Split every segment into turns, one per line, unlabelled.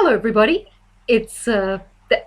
Hello, everybody. It's the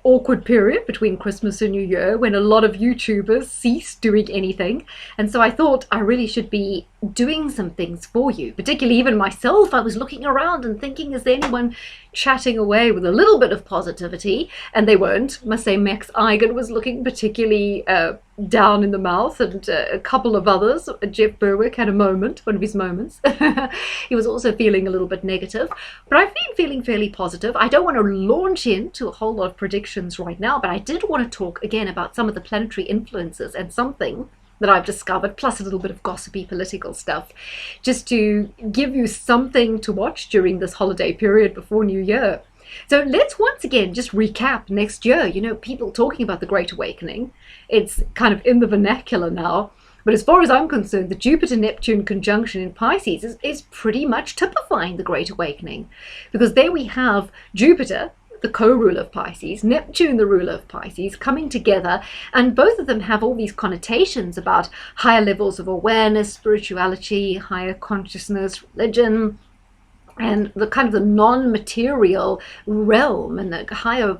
awkward period between Christmas and New Year when a lot of YouTubers cease doing anything. And so I thought I really should be doing some things for you, particularly even myself. I was looking around and thinking, is there anyone chatting away with a little bit of positivity? And they weren't. I must say, Max Eigen was looking particularly down in the mouth, and a couple of others. Jeff Berwick had one of his moments. He was also feeling a little bit negative, but I've been feeling fairly positive. I don't want to launch into a whole lot of predictions right now, but I did want to talk again about some of the planetary influences and something that I've discovered, plus a little bit of gossipy political stuff, just to give you something to watch during this holiday period before New Year. So let's once again just recap next year. You know, people talking about the Great Awakening. It's kind of in the vernacular now. But as far as I'm concerned, the Jupiter-Neptune conjunction in Pisces is pretty much typifying the Great Awakening. Because there we have Jupiter, the co-ruler of Pisces, Neptune, the ruler of Pisces, coming together, and both of them have all these connotations about higher levels of awareness, spirituality, higher consciousness, religion, and the kind of the non-material realm and the higher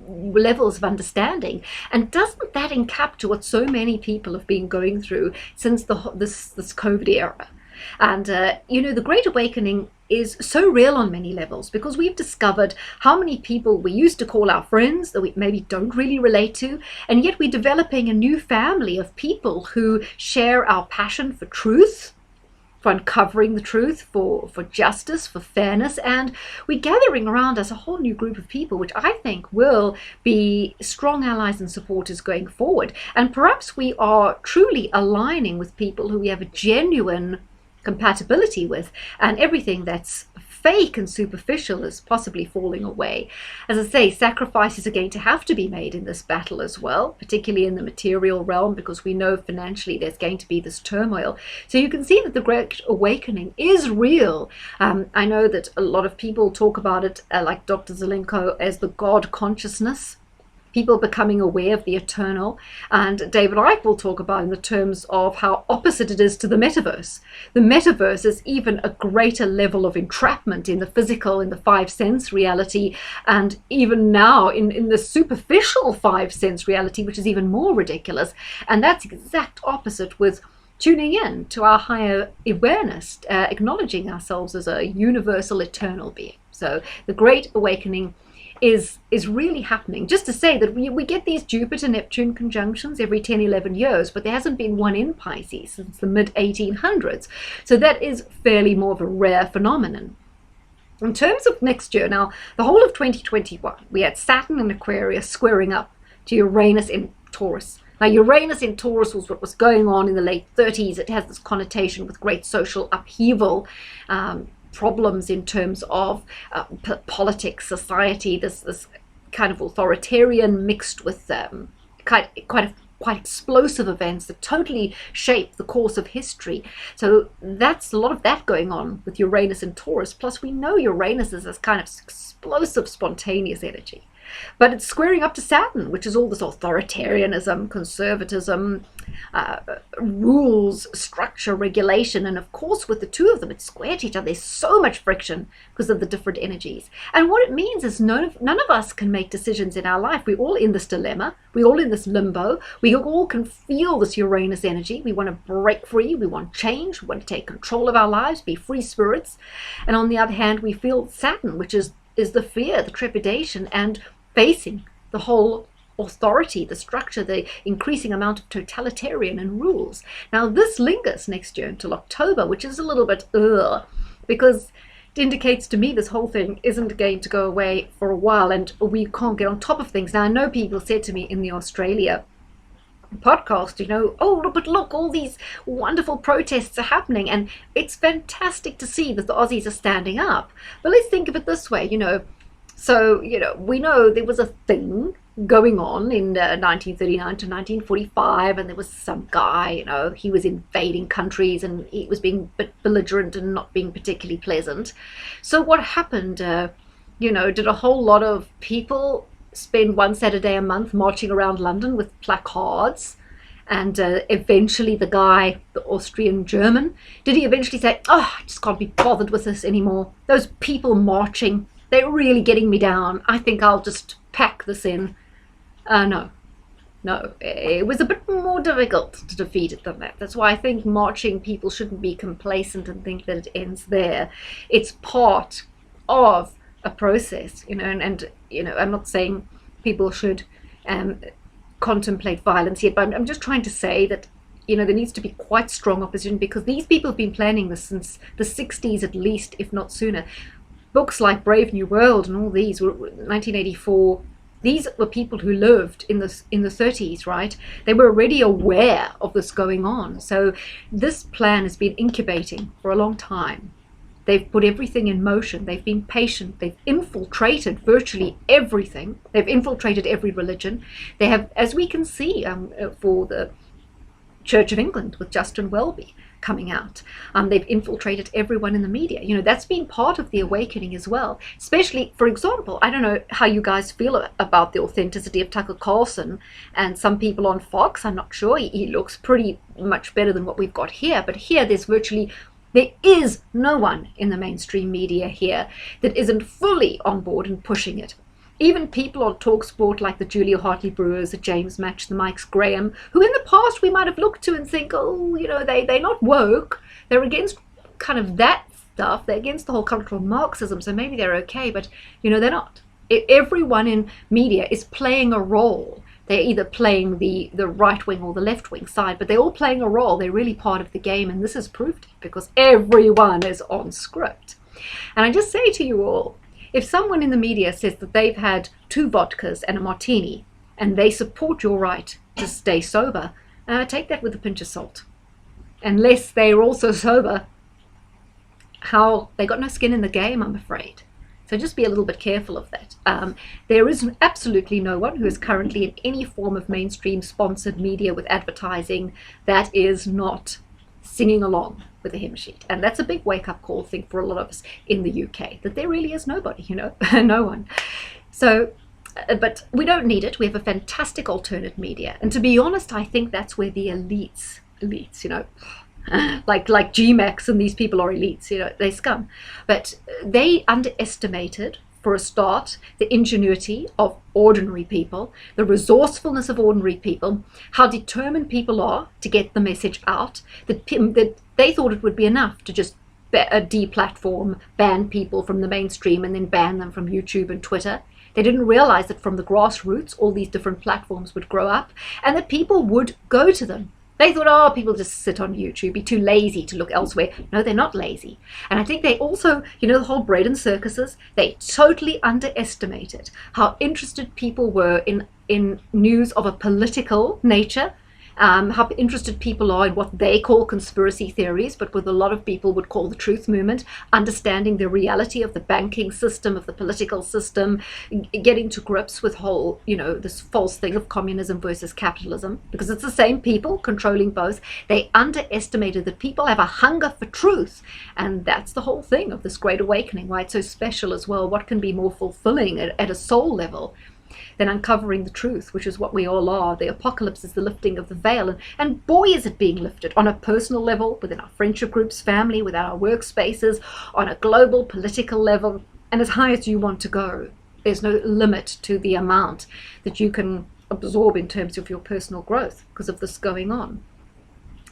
levels of understanding. And doesn't that encapture what so many people have been going through since this COVID era? And you know, the Great Awakening is so real on many levels because we've discovered how many people we used to call our friends that we maybe don't really relate to, and yet we're developing a new family of people who share our passion for truth, for uncovering the truth, for justice, for fairness, and we're gathering around us a whole new group of people which I think will be strong allies and supporters going forward. And perhaps we are truly aligning with people who we have a genuine compatibility with, and everything that's fake and superficial is possibly falling away. As I say, sacrifices are going to have to be made in this battle as well, particularly in the material realm, because we know financially there's going to be this turmoil. So you can see that the Great Awakening is real. I know that a lot of people talk about it, like Dr. Zelenko, as the God consciousness. People becoming aware of the eternal, and David Icke will talk about in the terms of how opposite it is to the metaverse. The metaverse is even a greater level of entrapment in the physical, in the five sense reality, and even now in the superficial five sense reality, which is even more ridiculous. And that's exact opposite with tuning in to our higher awareness, acknowledging ourselves as a universal eternal being. So the Great Awakening is really happening. Just to say that we get these Jupiter-Neptune conjunctions every 10, 11 years, but there hasn't been one in Pisces since the mid-1800s. So that is fairly more of a rare phenomenon. In terms of next year, now, the whole of 2021, we had Saturn in Aquarius squaring up to Uranus in Taurus. Now, Uranus in Taurus was what was going on in the late 30s. It has this connotation with great social upheaval, problems in terms of politics, society, this kind of authoritarian mixed with quite explosive events that totally shape the course of history. So that's a lot of that going on with Uranus and Taurus. Plus we know Uranus is this kind of explosive, spontaneous energy. But it's squaring up to Saturn, which is all this authoritarianism, conservatism, rules, structure, regulation. And of course, with the two of them, it's squared to each other. There's so much friction because of the different energies. And what it means is none of us can make decisions in our life. We're all in this dilemma. We're all in this limbo. We all can feel this Uranus energy. We want to break free. We want change. We want to take control of our lives, be free spirits. And on the other hand, we feel Saturn, which is the fear, the trepidation, and facing the whole authority, the structure, the increasing amount of totalitarian and rules. Now this lingers next year until October, which is a little bit because it indicates to me this whole thing isn't going to go away for a while and we can't get on top of things. Now I know people said to me in the Australia podcast, you know, oh, but look, all these wonderful protests are happening, and it's fantastic to see that the Aussies are standing up. But let's think of it this way, you know. So, you know, we know there was a thing going on in 1939 to 1945, and there was some guy, you know, he was invading countries and he was being a bit belligerent and not being particularly pleasant. So what happened, you know, did a whole lot of people spend one Saturday a month marching around London with placards? And eventually the guy, the Austrian German, did he eventually say, oh, I just can't be bothered with this anymore? Those people marching, they're really getting me down. I think I'll just pack this in. No, no, it was a bit more difficult to defeat it than that. That's why I think marching people shouldn't be complacent and think that it ends there. It's part of a process, and I'm not saying people should contemplate violence yet, but I'm just trying to say that there needs to be quite strong opposition, because these people have been planning this since the 60s at least, if not sooner. Books like Brave New World and all these were 1984. These were people who lived in the 30s, right? They were already aware of this going on. So this plan has been incubating for a long time. They've put everything in motion. They've been patient. They've infiltrated virtually everything. They've infiltrated every religion. They have, as we can see for the Church of England with Justin Welby coming out. They've infiltrated everyone in the media. That's been part of the awakening as well. Especially, for example, I don't know how you guys feel about the authenticity of Tucker Carlson and some people on Fox. I'm not sure. He looks pretty much better than what we've got here. But here there is no one in the mainstream media here that isn't fully on board and pushing it. Even people on TalkSport like the Julia Hartley Brewers, the James Match, the Mikes Graham, who in the past we might have looked to and think, they're not woke. They're against kind of that stuff. They're against the whole cultural Marxism, so maybe they're okay, but they're not. Everyone in media is playing a role. They're either playing the right wing or the left wing side, but they're all playing a role. They're really part of the game, and this has proved it because everyone is on script. And I just say to you all, if someone in the media says that they've had 2 vodkas and a martini and they support your right to stay sober, take that with a pinch of salt. Unless they're also sober, they got no skin in the game, I'm afraid. So just be a little bit careful of that. There is absolutely no one who is currently in any form of mainstream sponsored media with advertising that is not singing along with the hymn sheet. And that's a big wake-up call thing for a lot of us in the UK, that there really is nobody, no one. So, but we don't need it. We have a fantastic alternate media. And to be honest, I think that's where the elites, like GMAX and these people are elites, they scum. But they underestimated, for a start, the ingenuity of ordinary people, the resourcefulness of ordinary people, how determined people are to get the message out, that they thought it would be enough to just deplatform, ban people from the mainstream and then ban them from YouTube and Twitter. They didn't realize that from the grassroots, all these different platforms would grow up and that people would go to them. They thought, people just sit on YouTube, be too lazy to look elsewhere. No, they're not lazy. And I think they also, the whole bread and circuses, they totally underestimated how interested people were in news of a political nature, how interested people are in what they call conspiracy theories, but what a lot of people would call the truth movement, understanding the reality of the banking system, of the political system, getting to grips with whole, this false thing of communism versus capitalism, because it's the same people controlling both. They underestimated that people have a hunger for truth, and that's the whole thing of this great awakening, why it's so special as well. What can be more fulfilling at a soul level than uncovering the truth, which is what we all are. The apocalypse is the lifting of the veil, and boy is it being lifted on a personal level, within our friendship groups, family, within our workspaces, on a global political level, and as high as you want to go. There's no limit to the amount that you can absorb in terms of your personal growth because of this going on.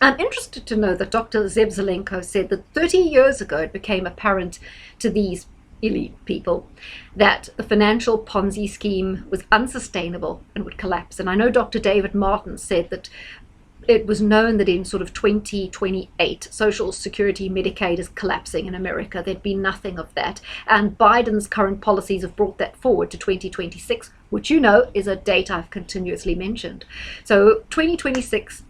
I'm interested to know that Dr. Zev Zelenko said that 30 years ago it became apparent to these elite people that the financial Ponzi scheme was unsustainable and would collapse. And I know Dr. David Martin said that it was known that in sort of 2028, Social Security, Medicaid is collapsing in America. There'd be nothing of that. And Biden's current policies have brought that forward to 2026, which is a date I've continuously mentioned. So 2026,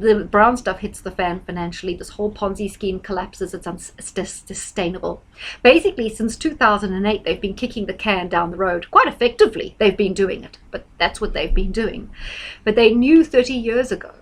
the brown stuff hits the fan financially. This whole Ponzi scheme collapses. It's unsustainable. Basically, since 2008, they've been kicking the can down the road. Quite effectively, they've been doing it. But that's what they've been doing. But they knew 30 years ago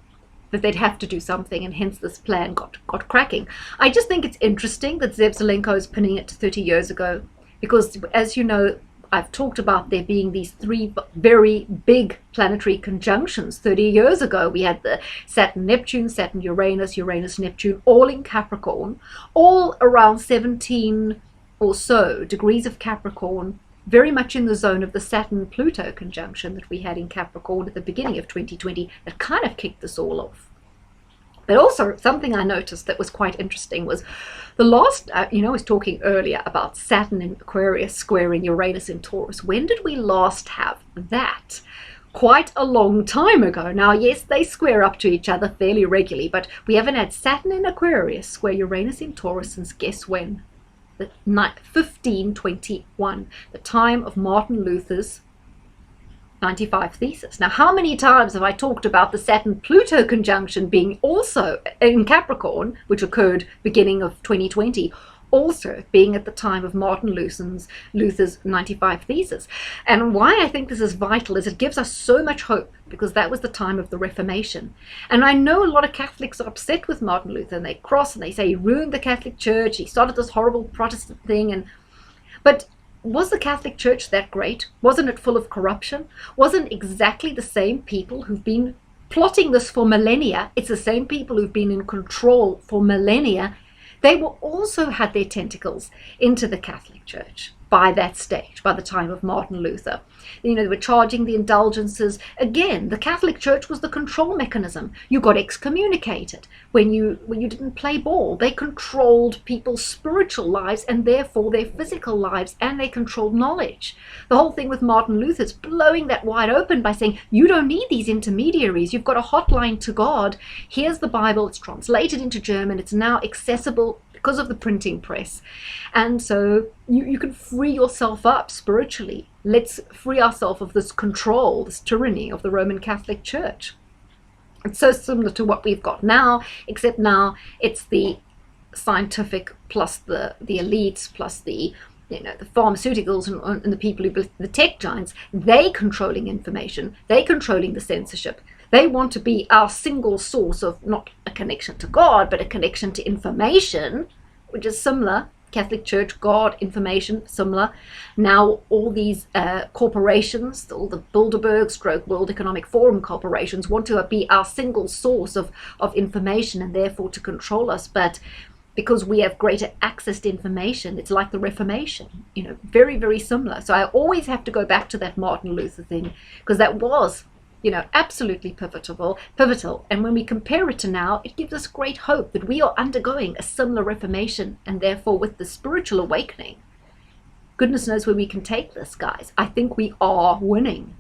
that they'd have to do something, and hence this plan got cracking. I just think it's interesting that Zev Zelenko is pinning it to 30 years ago, because, as you know, I've talked about there being these 3 very big planetary conjunctions. 30 years ago, we had the Saturn-Neptune, Saturn-Uranus, Uranus-Neptune, all in Capricorn, all around 17 or so degrees of Capricorn, very much in the zone of the Saturn-Pluto conjunction that we had in Capricorn at the beginning of 2020 that kind of kicked this all off. But also something I noticed that was quite interesting was the last, I was talking earlier about Saturn in Aquarius squaring Uranus in Taurus. When did we last have that? Quite a long time ago. Now, yes, they square up to each other fairly regularly, but we haven't had Saturn in Aquarius square Uranus in Taurus since guess when? The 1521, the time of Martin Luther's 95 thesis. Now, how many times have I talked about the Saturn-Pluto conjunction being also in Capricorn, which occurred beginning of 2020, also being at the time of Martin Luther's 95 thesis. And why I think this is vital is it gives us so much hope, because that was the time of the Reformation. And I know a lot of Catholics are upset with Martin Luther, and they cross and they say he ruined the Catholic Church, he started this horrible Protestant thing. But was the Catholic Church that great? Wasn't it full of corruption? Wasn't exactly the same people who've been plotting this for millennia? It's the same people who've been in control for millennia. They were also had their tentacles into the Catholic Church by that stage, by the time of Martin Luther. They were charging the indulgences. Again, the Catholic Church was the control mechanism. You got excommunicated when you didn't play ball. They controlled people's spiritual lives and therefore their physical lives, and they controlled knowledge. The whole thing with Martin Luther is blowing that wide open by saying, you don't need these intermediaries. You've got a hotline to God. Here's the Bible. It's translated into German. It's now accessible because of the printing press. And so you can free yourself up spiritually. Let's free ourselves of this control, this tyranny of the Roman Catholic Church. It's so similar to what we've got now, except now it's the scientific plus the elites plus the pharmaceuticals and the people who, the tech giants, they controlling information, they controlling the censorship. They want to be our single source of not a connection to God, but a connection to information, which is similar. Catholic Church, God, information, similar. Now all these corporations, all the Bilderberg / World Economic Forum corporations want to be our single source of information and therefore to control us. But because we have greater access to information, it's like the Reformation, very, very similar. So I always have to go back to that Martin Luther thing, because that was absolutely pivotal. And when we compare it to now, it gives us great hope that we are undergoing a similar Reformation, and therefore with the spiritual awakening, goodness knows where we can take this, guys. I think we are winning.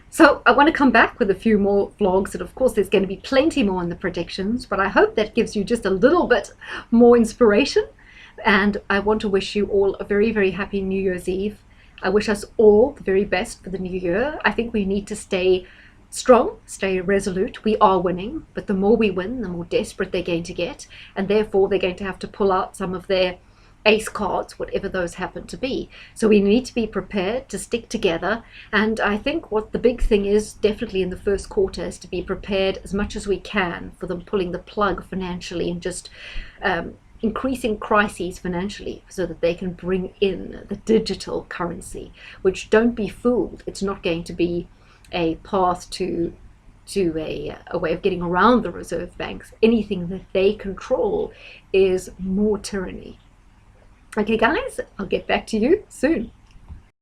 So I want to come back with a few more vlogs, and of course there's going to be plenty more in the predictions, but I hope that gives you just a little bit more inspiration. And I want to wish you all a very, very happy New Year's Eve. I wish us all the very best for the new year. I think we need to stay strong, stay resolute. We are winning, but the more we win, the more desperate they're going to get, and therefore they're going to have to pull out some of their ace cards, whatever those happen to be. So we need to be prepared to stick together. And I think what the big thing is definitely in the first quarter is to be prepared as much as we can for them pulling the plug financially and just increasing crises financially so that they can bring in the digital currency, which, don't be fooled, it's not going to be a path to a way of getting around the reserve banks. Anything that they control is more tyranny. Okay guys, I'll get back to you soon.